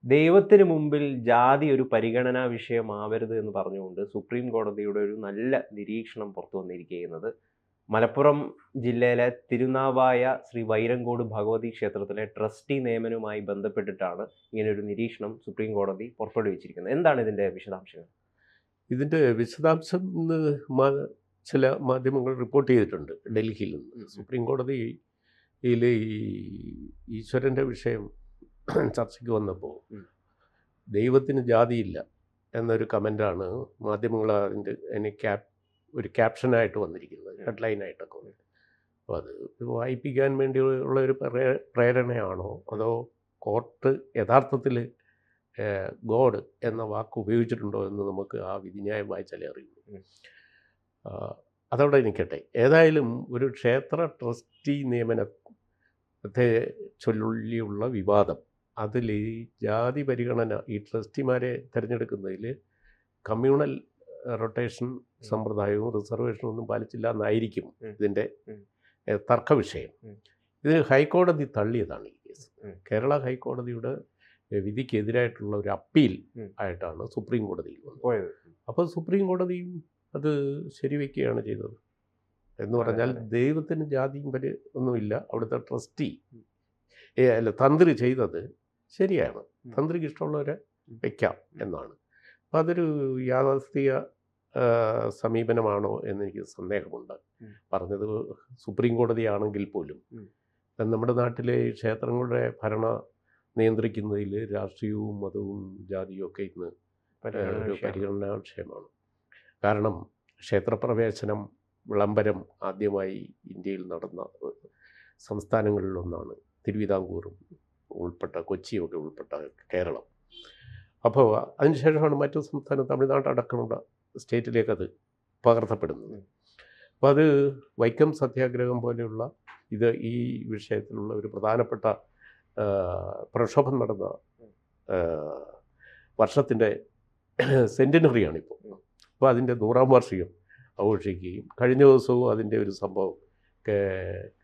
ദൈവത്തിന് മുമ്പിൽ ജാതി ഒരു പരിഗണനാ വിഷയമാവരുത് എന്ന് പറഞ്ഞുകൊണ്ട് സുപ്രീം കോടതിയുടെ ഒരു നല്ല നിരീക്ഷണം പുറത്തു വന്നിരിക്കുന്നത് മലപ്പുറം ജില്ലയിലെ തിരുനാവായ ശ്രീ വൈരങ്കോട് ഭഗവതി ക്ഷേത്രത്തിലെ ട്രസ്റ്റി നിയമനവുമായി ബന്ധപ്പെട്ടിട്ടാണ് ഇങ്ങനെ ഒരു നിരീക്ഷണം സുപ്രീം കോടതി പുറപ്പെടുവിച്ചിരിക്കുന്നത്. എന്താണ് ഇതിന്റെ വിശദാംശങ്ങൾ? ഇതിൻ്റെ വിശദാംശം ഇന്ന് ചില മാധ്യമങ്ങൾ റിപ്പോർട്ട് ചെയ്തിട്ടുണ്ട്. ഡൽഹിയിൽ നിന്ന് സുപ്രീം കോടതിയിൽ ഈ ഈശ്വരൻ്റെ വിഷയം ചർച്ചയ്ക്ക് വന്നപ്പോൾ ദൈവത്തിന് ജാതിയില്ല എന്നൊരു കമൻ്റാണ് മാധ്യമങ്ങൾ അതിന് ഒരു ക്യാപ്ഷനായിട്ട് വന്നിരിക്കുന്നത്, ഹെഡ്ലൈനായിട്ടൊക്കെ വന്നിട്ട്. അപ്പോൾ അത് വായിപ്പിക്കാൻ വേണ്ടിയുള്ള ഒരു പ്രേരണയാണോ അതോ കോർട്ട് യഥാർത്ഥത്തിൽ ഗോഡ് എന്ന വാക്ക് ഉപയോഗിച്ചിട്ടുണ്ടോ എന്ന് നമുക്ക് ആ വിധിന്യായം വായിച്ചാലേ അറിയുള്ളൂ. അതവിടെ നിൽക്കട്ടെ. ഏതായാലും ഒരു ക്ഷേത്ര ട്രസ്റ്റി നിയമനത്തെ ചൊല്ലിയുള്ള വിവാദം, അതിൽ ഈ ജാതി പരിഗണന, ഈ ട്രസ്റ്റിമാരെ തിരഞ്ഞെടുക്കുന്നതിൽ കമ്മ്യൂണൽ റൊട്ടേഷൻ സമ്പ്രദായവും റിസർവേഷനും ഒന്നും പാലിച്ചില്ല എന്നായിരിക്കും ഇതിൻ്റെ തർക്ക വിഷയം. ഇത് ഹൈക്കോടതി തള്ളിയതാണ് ഈ കേസ്. കേരള ഹൈക്കോടതിയുടെ വിധിക്കെതിരായിട്ടുള്ള ഒരു അപ്പീൽ ആയിട്ടാണ് സുപ്രീം കോടതിയിൽ വന്നത്. അപ്പോൾ സുപ്രീം കോടതിയും അത് ശരിവെക്കുകയാണ് ചെയ്തത്. എന്ന് പറഞ്ഞാൽ ദൈവത്തിന് ജാതിയും ഒന്നുമില്ല. അവിടുത്തെ ട്രസ്റ്റി തന്ത്രി ചെയ്തത് ശരിയാണ്, തന്ത്രിക്ക് ഇഷ്ടമുള്ളവരെ വയ്ക്കാം എന്നാണ്. അപ്പം അതൊരു യാഥാസ്ഥിക സമീപനമാണോ എന്നെനിക്ക് സന്ദേഹമുണ്ട്. പറഞ്ഞത് സുപ്രീം കോടതിയാണെങ്കിൽ പോലും നമ്മുടെ നാട്ടിലെ ക്ഷേത്രങ്ങളുടെ ഭരണ നിയന്ത്രിക്കുന്നതിൽ രാഷ്ട്രീയവും മതവും ജാതിയും ഒക്കെ ഇന്ന് ഒരു പരിഗണനാ വിഷയമാണ്. കാരണം ക്ഷേത്രപ്രവേശനം വിളംബരം ആദ്യമായി ഇന്ത്യയിൽ നടന്ന സംസ്ഥാനങ്ങളിലൊന്നാണ് തിരുവിതാംകൂറും ഉൾപ്പെട്ട കൊച്ചിയൊക്കെ ഉൾപ്പെട്ട കേരളം. അപ്പോൾ അതിനുശേഷമാണ് മറ്റു സംസ്ഥാനം തമിഴ്നാട് അടക്കമുള്ള സ്റ്റേറ്റിലേക്ക് അത് പകർത്തപ്പെടുന്നത്. അപ്പോൾ അത് വൈക്കം സത്യാഗ്രഹം പോലെയുള്ള ഈ വിഷയത്തിലുള്ള ഒരു പ്രധാനപ്പെട്ട പ്രക്ഷോഭം നടന്ന വർഷത്തിൻ്റെ സെൻറ്റിനറിയാണിപ്പോൾ. അപ്പോൾ അതിൻ്റെ 100ാം വാർഷികം ആഘോഷിക്കുകയും കഴിഞ്ഞ ദിവസവും അതിൻ്റെ ഒരു സംഭവം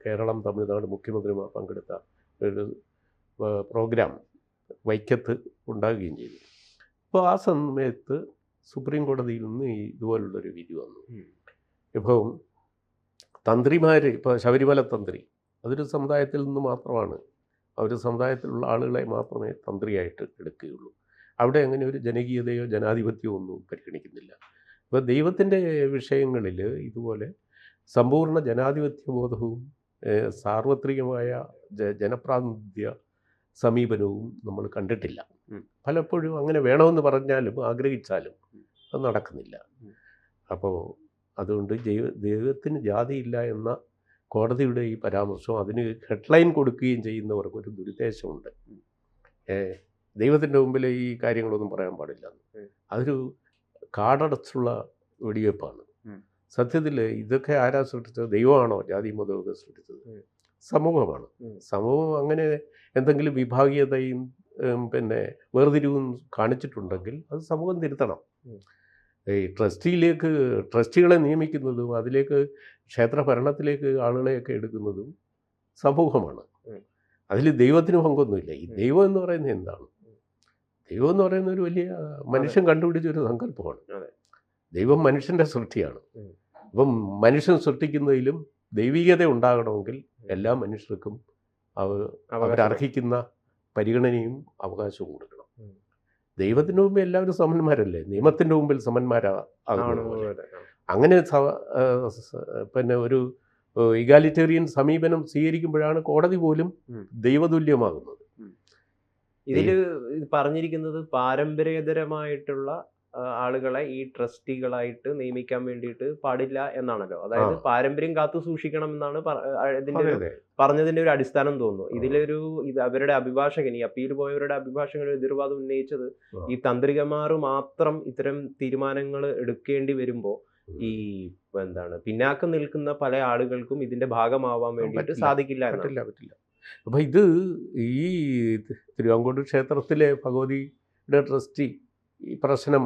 കേരളം തമിഴ്നാട് മുഖ്യമന്ത്രിമാർ പങ്കെടുത്ത ഒരു പ്രോഗ്രാം വൈക്കത്ത് ഉണ്ടാകുകയും ചെയ്തു. അപ്പോൾ ആ സമയത്ത് സുപ്രീം കോടതിയിൽ നിന്ന് ഇതുപോലുള്ളൊരു വിധി വന്നു. ഇപ്പം തന്ത്രിമാർ, ഇപ്പോൾ ശബരിമല തന്ത്രി അതൊരു സമുദായത്തിൽ നിന്ന് മാത്രമാണ്, ആ ഒരു സമുദായത്തിലുള്ള ആളുകളെ മാത്രമേ തന്ത്രിയായിട്ട് എടുക്കുകയുള്ളൂ. അവിടെ അങ്ങനെ ഒരു ജനകീയതയോ ജനാധിപത്യമോ ഒന്നും പരിഗണിക്കുന്നില്ല. ഇപ്പോൾ ദൈവത്തിൻ്റെ വിഷയങ്ങളിൽ ഇതുപോലെ സമ്പൂർണ്ണ ജനാധിപത്യ ബോധവും സാർവത്രികമായ ജനപ്രാതിനിധ്യ സമീപനവും നമ്മൾ കണ്ടിട്ടില്ല. പലപ്പോഴും അങ്ങനെ വേണമെന്ന് പറഞ്ഞാലും ആഗ്രഹിച്ചാലും അത് നടക്കുന്നില്ല. അപ്പോൾ അതുകൊണ്ട് ദൈവത്തിന് ജാതിയില്ല എന്ന കോടതിയുടെ ഈ പരാമർശം, അതിന് ഹെഡ്ലൈൻ കൊടുക്കുകയും ചെയ്യുന്നവർക്ക് ഒരു ദുരുദ്ദേശമുണ്ട്. ദൈവത്തിൻ്റെ മുമ്പിൽ ഈ കാര്യങ്ങളൊന്നും പറയാൻ പാടില്ല. അതൊരു കാടടച്ചുള്ള വെടിവെപ്പാണ്. സത്യത്തിൽ ഇതൊക്കെ ആരാ സൃഷ്ടിച്ചത്? ദൈവമാണോ ജാതി മതമൊക്കെ സൃഷ്ടിച്ചത്? സമൂഹമാണ്. സമൂഹം അങ്ങനെ എന്തെങ്കിലും വിഭാഗീയതയും വേർതിരിവും കാണിച്ചിട്ടുണ്ടെങ്കിൽ അത് സമൂഹം തിരുത്തണം. ഈ ട്രസ്റ്റികളെ നിയമിക്കുന്നതും അതിലേക്ക് ക്ഷേത്ര ഭരണത്തിലേക്ക് ആളുകളെയൊക്കെ എടുക്കുന്നതും സമൂഹമാണ്. അതിൽ ദൈവത്തിന് പങ്കൊന്നുമില്ല. ഈ ദൈവം എന്ന് പറയുന്നത് എന്താണ്? ദൈവം എന്ന് പറയുന്ന ഒരു വലിയ മനുഷ്യൻ കണ്ടുപിടിച്ചൊരു സങ്കല്പമാണ്. ദൈവം മനുഷ്യൻ്റെ സൃഷ്ടിയാണ്. അപ്പം മനുഷ്യൻ സൃഷ്ടിക്കുന്നതിലും ദൈവികത ഉണ്ടാകണമെങ്കിൽ എല്ലാ മനുഷ്യർക്കും അവരർഹിക്കുന്ന പരിഗണനയും അവകാശവും കൊടുക്കണം. ദൈവത്തിൻ്റെ മുമ്പിൽ എല്ലാവരും സമന്മാരല്ലേ? നിയമത്തിൻ്റെ മുമ്പിൽ സമന്മാരാകുന്നത്. അങ്ങനെ ഒരു ഇഗാലിറ്റേറിയൻ സമീപനം സ്വീകരിക്കുമ്പോഴാണ് കോടതി പോലും ദൈവതുല്യമാകുന്നത്. ഇതിൽ പറഞ്ഞിരിക്കുന്നത് പാരമ്പര്യേതരമായിട്ടുള്ള ആളുകളെ ഈ ട്രസ്റ്റികളായിട്ട് നിയമിക്കാൻ വേണ്ടിയിട്ട് പാടില്ല എന്നാണല്ലോ. അതായത് പാരമ്പര്യം കാത്തു സൂക്ഷിക്കണം എന്നാണ് ഇതിന്റെ പറഞ്ഞതിന്റെ ഒരു അടിസ്ഥാനം തോന്നുന്നു. അവരുടെ അഭിഭാഷകൻ, ഈ അപ്പീൽ പോയവരുടെ അഭിഭാഷകൻ എതിർവാദം ഉന്നയിച്ചത് ഈ തന്ത്രികന്മാർ മാത്രം ഇത്തരം തീരുമാനങ്ങൾ എടുക്കേണ്ടി വരുമ്പോൾ ഈ പിന്നാക്കം നിൽക്കുന്ന പല ആളുകൾക്കും ഇതിന്റെ ഭാഗമാവാൻ വേണ്ടിയിട്ട് സാധിക്കില്ല. പറ്റില്ല. അപ്പം ഈ തിരുവാങ്കോട് ക്ഷേത്രത്തിലെ ഭഗവതിയുടെ ട്രസ്റ്റി ഈ പ്രശ്നം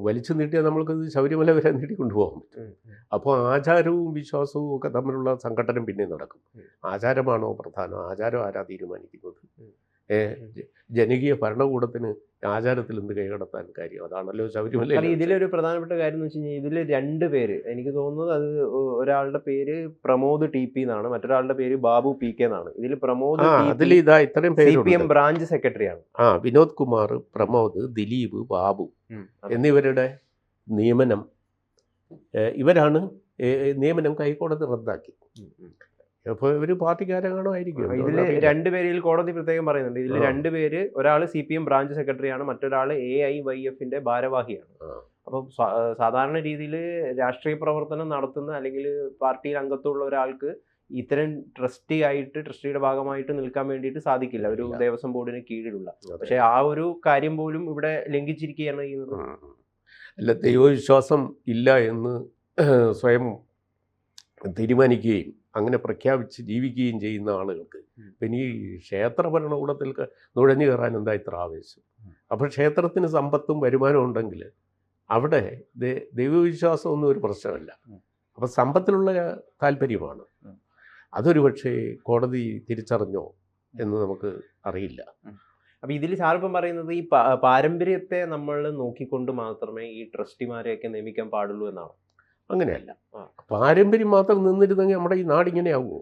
വലിച്ചു നീട്ടിയാൽ നമ്മൾക്കത് ശബരിമല വരെ നീട്ടിക്കൊണ്ടുപോകാൻ പറ്റും. അപ്പോൾ ആചാരവും വിശ്വാസവും ഒക്കെ തമ്മിലുള്ള സംഘട്ടനം പിന്നെ നടക്കും. ആചാരമാണോ പ്രധാനം? ആചാരം ആരാ തീരുമാനിക്കുന്നത്? ജനകീയ ഭരണകൂടത്തിന് ആചാരത്തിൽ എന്ത് കൈകടത്താൻ കാര്യം? അതാണല്ലോ ശബരിമല. ഇതിലൊരു പ്രധാനപ്പെട്ട കാര്യം എന്ന് വെച്ച് കഴിഞ്ഞാൽ ഇതിൽ 2 പേര്, എനിക്ക് തോന്നുന്നത് അത് ഒരാളുടെ പേര് പ്രമോദ് TP എന്നാണ്, മറ്റൊരാളുടെ പേര് ബാബു PK എന്നാണ്. ഇതിൽ പ്രമോദ് അതിൽ ഇതാ ഇത്രയും CPM ബ്രാഞ്ച് സെക്രട്ടറിയാണ്. വിനോദ് കുമാർ, പ്രമോദ്, ദിലീപ്, ബാബു എന്നിവരുടെ നിയമനം, ഇവരാണ് നിയമനം ഹൈക്കോടതി റദ്ദാക്കി. അപ്പോൾ ഇവർ പാർട്ടിക്കാരാണോ ആയിരിക്കും. ഇതിൽ 2 പേരിൽ കോടതി പ്രത്യേകം പറയുന്നുണ്ട്. ഇതിൽ 2 പേര്, ഒരാൾ CPM ബ്രാഞ്ച് സെക്രട്ടറിയാണ്, മറ്റൊരാൾ AIYF-ന്റെ ഭാരവാഹിയാണ്. അപ്പം സാധാരണ രീതിയിൽ രാഷ്ട്രീയ പ്രവർത്തനം നടത്തുന്ന അല്ലെങ്കിൽ പാർട്ടിയിൽ അംഗത്വമുള്ള ഒരാൾക്ക് ഇത്തരം ട്രസ്റ്റിയുടെ ഭാഗമായിട്ട് നിൽക്കാൻ വേണ്ടിയിട്ട് സാധിക്കില്ല, ഒരു ദേവസ്വം ബോർഡിന് കീഴിലുള്ള. പക്ഷെ ആ ഒരു കാര്യം പോലും ഇവിടെ ലംഘിച്ചിരിക്കുകയാണ് ചെയ്യുന്നത്. അല്ല, ദൈവവിശ്വാസം ഇല്ല എന്ന് സ്വയം തീരുമാനിക്കുകയും അങ്ങനെ പ്രഖ്യാപിച്ച് ജീവിക്കുകയും ചെയ്യുന്ന ആളുകൾക്ക് പിന്നെ ഈ ക്ഷേത്ര ഭരണകൂടത്തിൽ നുഴഞ്ഞു കയറാൻ എന്താ ഇത്ര ആവേശം? അപ്പോൾ ക്ഷേത്രത്തിന് സമ്പത്തും വരുമാനവും ഉണ്ടെങ്കിൽ അവിടെ ദൈവവിശ്വാസം ഒന്നും ഒരു പ്രശ്നമല്ല. അപ്പോൾ സമ്പത്തിലുള്ള താല്പര്യമാണ്. അതൊരു പക്ഷേ കോടതി തിരിച്ചറിഞ്ഞോ എന്ന് നമുക്ക് അറിയില്ല. അപ്പം ഇതിൽ സാറിപ്പം പറയുന്നത് ഈ പാരമ്പര്യത്തെ നമ്മൾ നോക്കിക്കൊണ്ട് മാത്രമേ ഈ ട്രസ്റ്റിമാരെയൊക്കെ നിയമിക്കാൻ പാടുള്ളൂ എന്നാണ്. അങ്ങനെയല്ല, പാരമ്പര്യം മാത്രം നിന്നിരുന്നെങ്കിൽ നമ്മുടെ ഈ നാടിങ്ങനെയാവുമോ?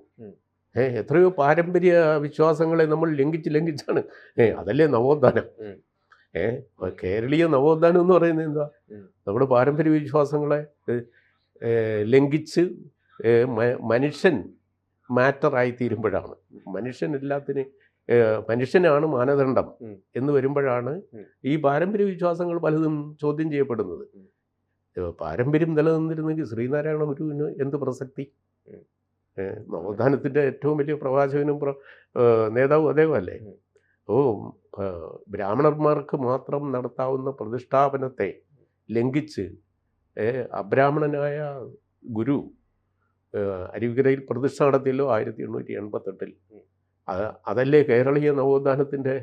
എത്രയോ പാരമ്പര്യ വിശ്വാസങ്ങളെ നമ്മൾ ലംഘിച്ചാണ്. അതല്ലേ നവോത്ഥാനം. കേരളീയ നവോത്ഥാനം എന്ന് പറയുന്നത് എന്താ? നമ്മുടെ പാരമ്പര്യ വിശ്വാസങ്ങളെ ലംഘിച്ച് മനുഷ്യൻ മാറ്ററായിത്തീരുമ്പോഴാണ്, മനുഷ്യനാണ് മാനദണ്ഡം എന്ന് വരുമ്പോഴാണ് ഈ പാരമ്പര്യ വിശ്വാസങ്ങൾ പലതും ചോദ്യം ചെയ്യപ്പെടുന്നത്. പാരമ്പര്യം നിലനിന്നിരുന്നെങ്കിൽ ശ്രീനാരായണ ഗുരുവിന് എന്ത് പ്രസക്തി? നവോത്ഥാനത്തിൻ്റെ ഏറ്റവും വലിയ പ്രവാചകനും നേതാവും അദ്ദേഹമല്ലേ. ബ്രാഹ്മണന്മാർക്ക് മാത്രം നടത്താവുന്ന പ്രതിഷ്ഠാപനത്തെ ലംഘിച്ച് അബ്രാഹ്മണനായ ഗുരു അരുവിക്കരയിൽ പ്രതിഷ്ഠ നടത്തിയല്ലോ 1888. അതല്ലേ കേരളീയ നവോത്ഥാനത്തിൻ്റെ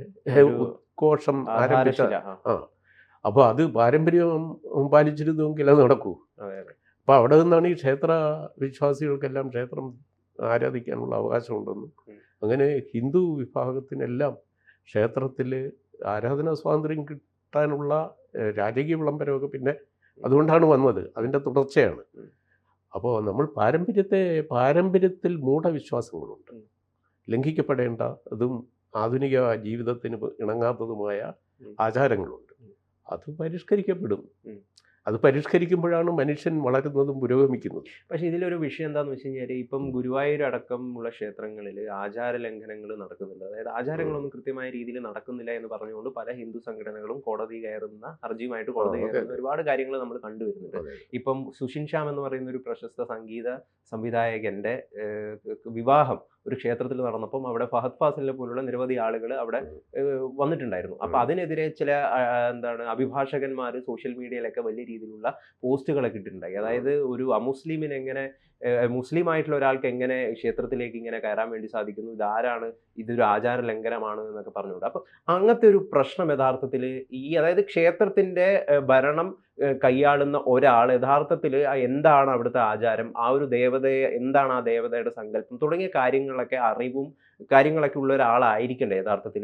ഉത്കോഷം ആരംഭിച്ച. അപ്പോൾ അത് പാരമ്പര്യം പാലിച്ചിരുന്നുവെങ്കിൽ അത് നടക്കൂ. അപ്പോൾ അവിടെ നിന്നാണ് ഈ ക്ഷേത്ര വിശ്വാസികൾക്കെല്ലാം ക്ഷേത്രം ആരാധിക്കാനുള്ള അവകാശമുണ്ടെന്നും അങ്ങനെ ഹിന്ദു വിഭാഗത്തിനെല്ലാം ക്ഷേത്രത്തിൽ ആരാധനാ സ്വാതന്ത്ര്യം കിട്ടാനുള്ള രാജകീയ വിളംബരമൊക്കെ പിന്നെ അതുകൊണ്ടാണ് വന്നത്, അതിൻ്റെ തുടർച്ചയാണ്. അപ്പോൾ നമ്മൾ പാരമ്പര്യത്തിൽ മൂഢവിശ്വാസങ്ങളുണ്ട്, ലംഘിക്കപ്പെടേണ്ട അതും ആധുനിക ജീവിതത്തിന് ഇണങ്ങാത്തതുമായ ആചാരങ്ങളുണ്ട്. അത് പരിഷ്കരിക്കപ്പെടും. അത് പരിഷ്കരിക്കുമ്പോഴാണ് മനുഷ്യൻ വളരുന്നതും പുരോഗമിക്കുന്നതും. പക്ഷേ ഇതിലൊരു വിഷയം എന്താണെന്ന് വെച്ച് കഴിഞ്ഞാൽ ഇപ്പം ഗുരുവായൂരടക്കമുള്ള ക്ഷേത്രങ്ങളിൽ ആചാര ലംഘനങ്ങൾ നടക്കുന്നുണ്ട്. അതായത് ആചാരങ്ങളൊന്നും കൃത്യമായ രീതിയിൽ നടക്കുന്നില്ല എന്ന് പറഞ്ഞുകൊണ്ട് പല ഹിന്ദു സംഘടനകളും കോടതി കയറുന്ന, ഹർജിയുമായിട്ട് കോടതി കയറുന്ന ഒരുപാട് കാര്യങ്ങൾ നമ്മൾ കണ്ടുവരുന്നുണ്ട്. ഇപ്പം സുഷിൻ ശ്യാം എന്ന് പറയുന്ന ഒരു പ്രശസ്ത സംഗീത സംവിധായകന്റെ വിവാഹം ഒരു ക്ഷേത്രത്തിൽ നടന്നപ്പം അവിടെ ഫഹദ് ഫാസിലിനെ പോലുള്ള നിരവധി ആളുകൾ അവിടെ വന്നിട്ടുണ്ടായിരുന്നു. അപ്പം അതിനെതിരെ ചില അഭിഭാഷകന്മാർ സോഷ്യൽ മീഡിയയിലൊക്കെ വലിയ രീതിയിലുള്ള പോസ്റ്റുകളൊക്കെ ഇട്ടിട്ടുണ്ടായി. അതായത് ഒരു അമുസ്ലിമിന് എങ്ങനെ, മുസ്ലിം ആയിട്ടുള്ള ഒരാൾക്ക് എങ്ങനെ ക്ഷേത്രത്തിലേക്ക് ഇങ്ങനെ കയറാൻ വേണ്ടി സാധിക്കുന്നു, ഇതാരാണ്, ഇതൊരു ആചാര ലംഘനമാണ് എന്നൊക്കെ പറഞ്ഞുകൊണ്ട്. അപ്പം അങ്ങനത്തെ ഒരു പ്രശ്നം യഥാർത്ഥത്തിൽ അതായത് ക്ഷേത്രത്തിന്റെ ഭരണം കൈയാളുന്ന ഒരാൾ യഥാർത്ഥത്തിൽ എന്താണ് അവിടുത്തെ ആചാരം, ആ ഒരു ദേവതയെ എന്താണ്, ആ ദേവതയുടെ സങ്കല്പം തുടങ്ങിയ കാര്യങ്ങളൊക്കെ അറിവും കാര്യങ്ങളൊക്കെ ഉള്ള ഒരാളായിരിക്കണ്ടേ യഥാർത്ഥത്തിൽ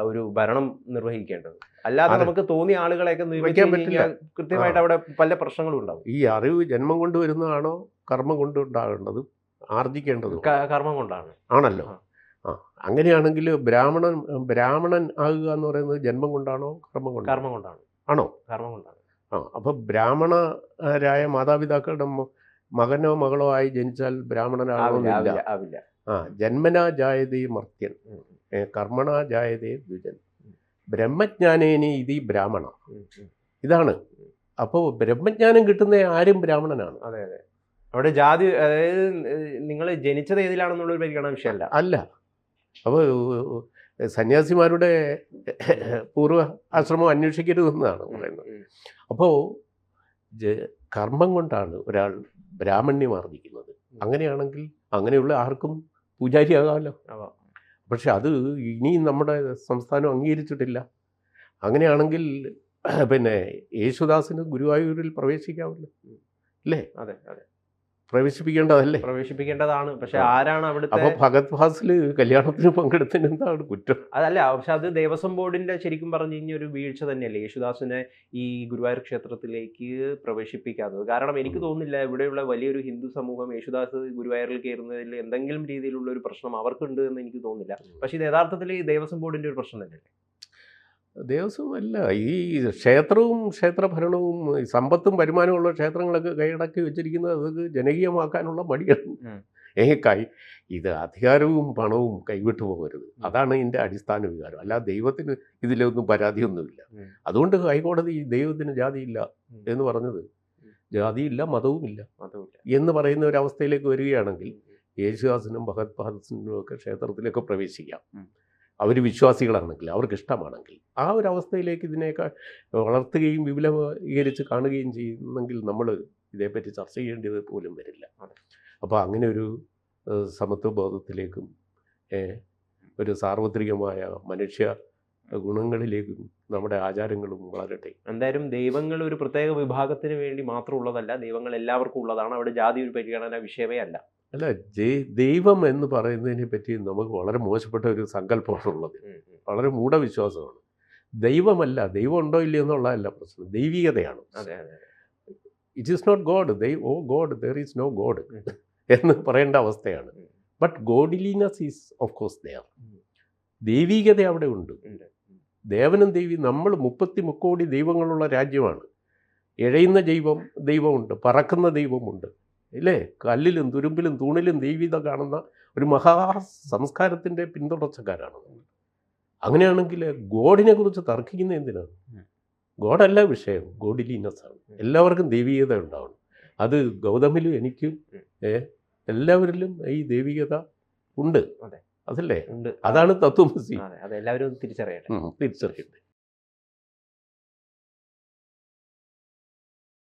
ഒരു ഭരണം നിർവഹിക്കേണ്ടത്. അല്ലാതെ നമുക്ക് തോന്നിയ ആളുകളെയൊക്കെ നിയമിക്കാൻ പറ്റില്ല. കൃത്യമായിട്ട് അവിടെ പല പ്രശ്നങ്ങളും ഉണ്ടാവും. ഈ അറിവ് ജന്മം കൊണ്ട് വരുന്നതാണോ കർമ്മം കൊണ്ടുണ്ടാകേണ്ടത്, ആർജിക്കേണ്ടത്? കർമ്മം കൊണ്ടാണ്. ആണല്ലോ. അങ്ങനെയാണെങ്കിൽ ബ്രാഹ്മണൻ ആകുക എന്ന് പറയുന്നത് ജന്മം കൊണ്ടാണോ കർമ്മം കൊണ്ടാണോ? കർമ്മം കൊണ്ടാണ്. ആണോ? കർമ്മം കൊണ്ടാണ്. അപ്പോൾ ബ്രാഹ്മണരായ മാതാപിതാക്കളുടെ മകനോ മകളോ ആയി ജനിച്ചാൽ ബ്രാഹ്മണനാകണമെന്നില്ല. ജന്മനാ ജായതേ മർത്യൻ, കർമ്മണാ ജായതേ ദ്വിജൻ, ബ്രഹ്മജ്ഞാനേനി ഇതി ബ്രാഹ്മണ. ഇതാണ്. അപ്പോൾ ബ്രഹ്മജ്ഞാനം കിട്ടുന്ന ആരും ബ്രാഹ്മണനാണ്. അതെ അതെ. അവിടെ ജാതി, അതായത് നിങ്ങൾ ജനിച്ചത് ഏതിലാണെന്നുള്ളൊരു പരിഗണന വിഷയമല്ല. അല്ല. അപ്പോൾ സന്യാസിമാരുടെ പൂർവ്വ ആശ്രമം അന്വേഷിക്കരുതെന്നാണ് പറയുന്നത്. അപ്പോൾ കർമ്മം കൊണ്ടാണ് ഒരാൾ ബ്രാഹ്മണ്യം ആർജിക്കുന്നത്. അങ്ങനെയാണെങ്കിൽ അങ്ങനെയുള്ള ആർക്കും പൂജാരിയാകാമല്ലോ. പക്ഷെ അത് ഇനിയും നമ്മുടെ സംസ്ഥാനം അംഗീകരിച്ചിട്ടില്ല. അങ്ങനെയാണെങ്കിൽ പിന്നെ യേശുദാസിന് ഗുരുവായൂരിൽ പ്രവേശിക്കാമല്ലോ, അല്ലേ? അതെ അതെ. പ്രവേശിപ്പിക്കേണ്ടതല്ലേ? പ്രവേശിപ്പിക്കേണ്ടതാണ്. പക്ഷെ ആ. ആരാണ് അവിടുത്തെ അപ്പോൾ ഭഗത് ഫാസിൽ കല്യാണത്തിന് പങ്കെടുത്തതിന് എന്താണ് കുറ്റം? അതല്ല, പക്ഷെ അത് ദേവസ്വം ബോർഡിന്റെ ശരിക്കും പറഞ്ഞു കഴിഞ്ഞാൽ ഒരു വീഴ്ച തന്നെയല്ലേ യേശുദാസിനെ ഈ ഗുരുവായൂർ ക്ഷേത്രത്തിലേക്ക് പ്രവേശിപ്പിക്കാത്തത്. കാരണം എനിക്ക് തോന്നുന്നില്ല ഇവിടെയുള്ള വലിയൊരു ഹിന്ദു സമൂഹം യേശുദാസ് ഗുരുവായൂരിൽ കയറുന്നതിൽ എന്തെങ്കിലും രീതിയിലുള്ള ഒരു പ്രശ്നം അവർക്കുണ്ട് എന്ന് എനിക്ക് തോന്നുന്നില്ല. പക്ഷെ ഇത് യഥാർത്ഥത്തിൽ ഈ ദേവസ്വം ബോർഡിന്റെ ഒരു പ്രശ്നം തന്നെയല്ലേ? ദേവസ്വമല്ല, ഈ ക്ഷേത്രവും ക്ഷേത്രഭരണവും ഈ സമ്പത്തും വരുമാനമുള്ള ക്ഷേത്രങ്ങളൊക്കെ കൈയടക്കി വെച്ചിരിക്കുന്നത് അത് ജനകീയമാക്കാനുള്ള മടിയാണ്. ഇത് അധികാരവും പണവും കൈവിട്ടു പോകരുത്. അതാണ് ഇതിൻ്റെ അടിസ്ഥാന വികാരം. അല്ലാതെ ദൈവത്തിന് ഇതിലൊന്നും പരാതിയൊന്നുമില്ല. അതുകൊണ്ട് ഹൈക്കോടതി ദൈവത്തിന് ജാതിയില്ല എന്ന് പറഞ്ഞത്. ജാതിയില്ല, മതവുമില്ല എന്ന് പറയുന്ന ഒരു അവസ്ഥയിലേക്ക് വരികയാണെങ്കിൽ യേശുദാസിനും ഭഗത് ഫാസിനും ഒക്കെ ക്ഷേത്രത്തിലേക്ക് പ്രവേശിക്കാം. അവർ വിശ്വാസികളാണെങ്കിൽ, അവർക്ക് ഇഷ്ടമാണെങ്കിൽ. ആ ഒരു അവസ്ഥയിലേക്ക് ഇതിനേക്കാൾ വളർത്തുകയും വിപുലീകരിച്ച് കാണുകയും ചെയ്യുന്നെങ്കിൽ നമ്മൾ ഇതേപ്പറ്റി ചർച്ച ചെയ്യേണ്ടത് പോലും വരില്ല. അപ്പോൾ അങ്ങനെ ഒരു സമത്വബോധത്തിലേക്കും ഒരു സാർവത്രികമായ മനുഷ്യ ഗുണങ്ങളിലേക്കും നമ്മുടെ ആചാരങ്ങളും വളരട്ടെ. എന്തായാലും ദൈവങ്ങൾ ഒരു പ്രത്യേക വിഭാഗത്തിന് വേണ്ടി മാത്രമുള്ളതല്ല, ദൈവങ്ങൾ എല്ലാവർക്കും ഉള്ളതാണ്. അവിടെ ജാതി ഒരു പരിഗണന വിഷയമേ അല്ല. അല്ല, ദൈവം എന്ന് പറയുന്നതിനെ പറ്റി നമുക്ക് വളരെ മോശപ്പെട്ട ഒരു സങ്കല്പമാണുള്ളത്. വളരെ മൂഢവിശ്വാസമാണ്. ദൈവമല്ല, ദൈവം ഉണ്ടോ ഇല്ലയോ എന്നുള്ളതല്ല പ്രശ്നം, ദൈവികതയാണ്. It is not God. Oh God, there is no God എന്ന് പറയേണ്ട അവസ്ഥയാണ്. But godliness is of course there. ദൈവികത അവിടെ ഉണ്ട്. ദേവനും ദൈവി, നമ്മൾ 30 കോടി ദൈവങ്ങളുള്ള രാജ്യമാണ്. എഴയുന്ന ദൈവമുണ്ട്, പറക്കുന്ന ദൈവമുണ്ട്, ഇല്ലേ? കല്ലിലും തുരുമ്പിലും തൂണിലും ദൈവികത കാണുന്ന ഒരു മഹാ സംസ്കാരത്തിൻ്റെ പിന്തുടർച്ചക്കാരാണ്. അങ്ങനെയാണെങ്കിൽ ഗോഡിനെ കുറിച്ച് തർക്കിക്കുന്ന എന്തിനാണ്? ഗോഡല്ല വിഷയം, ഗോഡ്ലിനെസ് ആണ്. എല്ലാവർക്കും ദൈവികത ഉണ്ടാവണം. അത് ഗൗതമിലും എനിക്കും എല്ലാവരിലും ഈ ദൈവികത ഉണ്ട്. അതല്ലേ? അതാണ് തത്വമസി. അതെല്ലാവരും തിരിച്ചറിയട്ടെ.